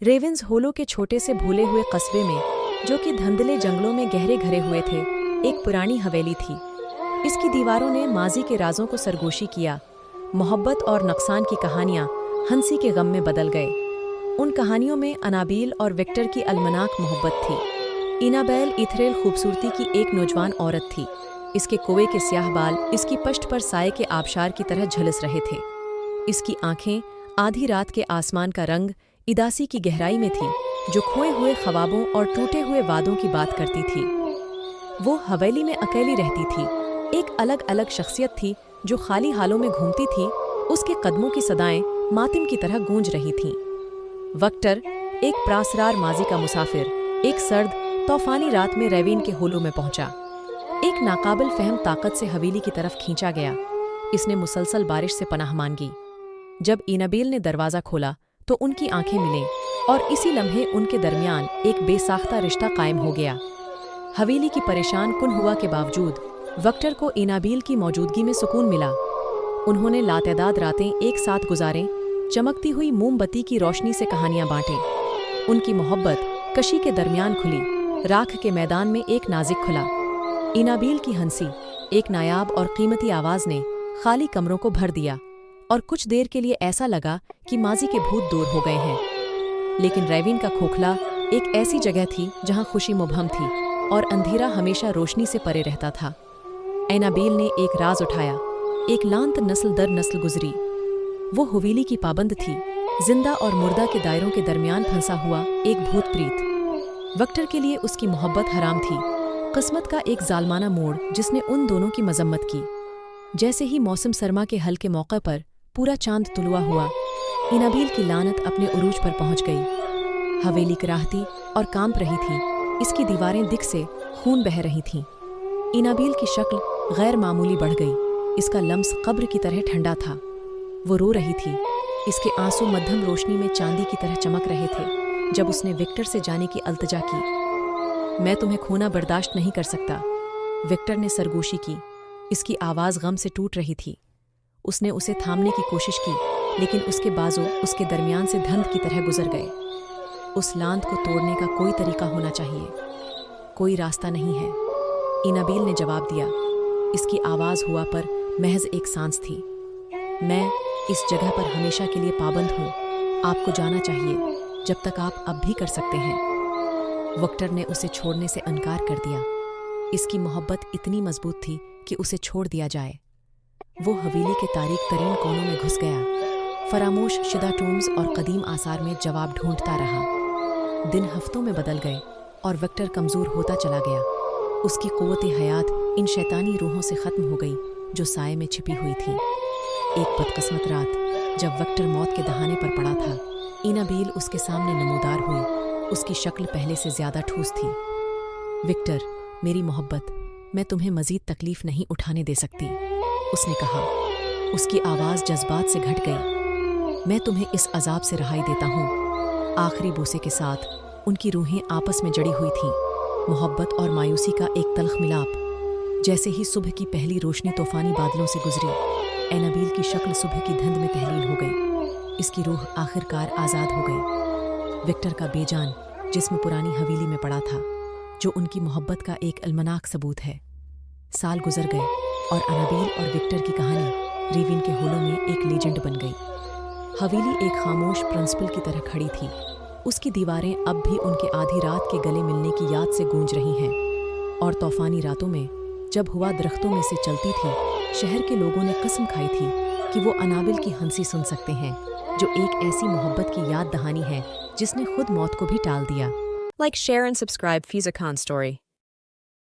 Ravens होलो के छोटे से भूले हुए कस्बे में, जो कि धुंधले जंगलों में गहरे घरे हुए थे, एक पुरानी हवेली थी। इसकी दीवारों ने माजी के राजों को सरगोशी किया। मोहब्बत और नुकसान की कहानियां हंसी के गम में बदल गए। उन कहानियों में अनाबील और विक्टर की अलमनाक मोहब्बत थी। इनाबेल इथरेल खूबसूरती की एक नौजवान औरत थी। इसके कोए के स्याह बाल इसकी पश्त पर साये के आबशार की तरह झलस रहे थे। इसकी आंखें आधी रात के आसमान का रंग इदासी की गहराई में थी, जो खोए हुए ख्वाबों और टूटे हुए वादों की बात करती थी। वो हवेली में अकेली रहती थी। एक अलग अलग शख्सियत थी जो खाली हालों में घूमती थी। उसके कदमों की सदाएं मातिम की तरह गूंज रही थीं। वक्टर, एक प्रासरार माजी का मुसाफिर, एक सर्द तूफानी रात में रेवेन के होलो में पहुंचा। एक नाकाबिल फहम ताकत से हवेली की तरफ खींचा गया। इसने मुसलसल बारिश से पनाह मांगी। जब इनाबेल ने दरवाज़ा खोला तो उनकी आंखें मिलीं, और इसी लम्हे उनके दरमियान एक बेसाख्ता रिश्ता कायम हो गया। हवेली की परेशान कुन हुआ के बावजूद वक्टर को इनाबेल की मौजूदगी में सुकून मिला। उन्होंने लातदाद रातें एक साथ गुजारें, चमकती हुई मोमबत्ती की रोशनी से कहानियां बांटें। उनकी मोहब्बत कशी के दरमियान खुली, राख के मैदान में एक नाजिक खुला। इनाबेल की हंसी, एक नायाब और कीमती आवाज़ ने खाली कमरों को भर दिया, और कुछ देर के लिए ऐसा लगा कि माजी के भूत दूर हो गए हैं। लेकिन रेवेन का खोखला एक ऐसी जगह थी जहां खुशी मुबहम थी, और अंधेरा हमेशा रोशनी से परे रहता था। इनाबेल ने एक राज उठाया। एक लांत नस्ल दर नस्ल गुजरी। वो हवेली की पाबंद थी, जिंदा और मुर्दा के दायरों के दरमियान फंसा हुआ एक भूत प्रीत। वक्टर के लिए उसकी मोहब्बत हराम थी, किस्मत का एक जालमाना मोड़ जिसने उन दोनों की मजम्मत की। जैसे ही मौसम सरमा के हल के मौके पर पूरा चांद तुलुआ हुआ, इनाबेल की लानत अपने उरूज पर पहुंच गई। हवेली कराहती और कांप रही थी। इसकी दीवारें दिख से खून बह रही थीं। इनाबेल की शक्ल गैर मामूली बढ़ गई। इसका लम्स कब्र की तरह ठंडा था। वो रो रही थी। इसके आंसू मध्यम रोशनी में चांदी की तरह चमक रहे थे। जब उसने विक्टर से जाने की अल्तजा की। मैं तुम्हें खोना बर्दाश्त नहीं कर सकता, विक्टर ने सरगोशी की। इसकी आवाज़ गम से टूट रही थी। उसने उसे थामने की कोशिश की, लेकिन उसके बाजू उसके दरमियान से धंध की तरह गुजर गए। उस लांत को तोड़ने का कोई तरीका होना चाहिए। कोई रास्ता नहीं है, इनाबेल ने जवाब दिया। इसकी आवाज़ हुआ पर महज एक सांस थी। मैं इस जगह पर हमेशा के लिए पाबंद हूँ। आपको जाना चाहिए जब तक आप अब भी कर सकते हैं। वक्टर ने उसे छोड़ने से इनकार कर दिया। इसकी मोहब्बत इतनी मजबूत थी कि उसे छोड़ दिया जाए। वो हवेली के तारीक तरीन कोनों में घुस गया। फरामोश शिदा टूम्स और कदीम आसार में जवाब ढूंढता रहा। दिन हफ्तों में बदल गए और विक्टर कमज़ोर होता चला गया। उसकी क़ुव्वत हयात इन शैतानी रूहों से ख़त्म हो गई जो साये में छिपी हुई थी। एक बदकिस्मत रात, जब विक्टर मौत के दहाने पर पड़ा था, इनाबेल उसके सामने नमूदार हुई। उसकी शक्ल पहले से ज़्यादा ठोस थी। विक्टर, मेरी मोहब्बत, मैं तुम्हें मज़ीद तकलीफ़ नहीं उठाने दे सकती, उसने कहा। उसकी आवाज़ जज्बात से घट गई। मैं तुम्हें इस अजाब से रहाई देता हूँ। आखिरी बोसे के साथ उनकी रूहें आपस में जड़ी हुई थीं। मोहब्बत और मायूसी का एक तल्ख मिलाप। जैसे ही सुबह की पहली रोशनी तूफानी बादलों से गुजरी, इनाबेल की शक्ल सुबह की धुंध में तहलील हो गई। इसकी रूह आखिरकार आज़ाद हो गई। विक्टर का बेजान जिस्म पुरानी हवेली में पड़ा था, जो उनकी मोहब्बत का एक अलमनाक सबूत है। साल गुजर गए और इनाबेल और विक्टर की कहानी रेवेन के होलो में एक लेजेंड बन गई। हवेली एक खामोश प्रिंसिपल की तरह खड़ी थी। उसकी दीवारें अब भी उनके आधी रात के गले मिलने की याद से गूंज रही हैं। और तूफानी रातों में जब हवा दरख्तों में से चलती थी, शहर के लोगों ने कसम खाई थी कि वो इनाबेल की हंसी सुन सकते हैं, जो एक ऐसी मोहब्बत की याद दहानी है जिसने खुद मौत को भी टाल दिया। Like, share and subscribe Fuzicon Story.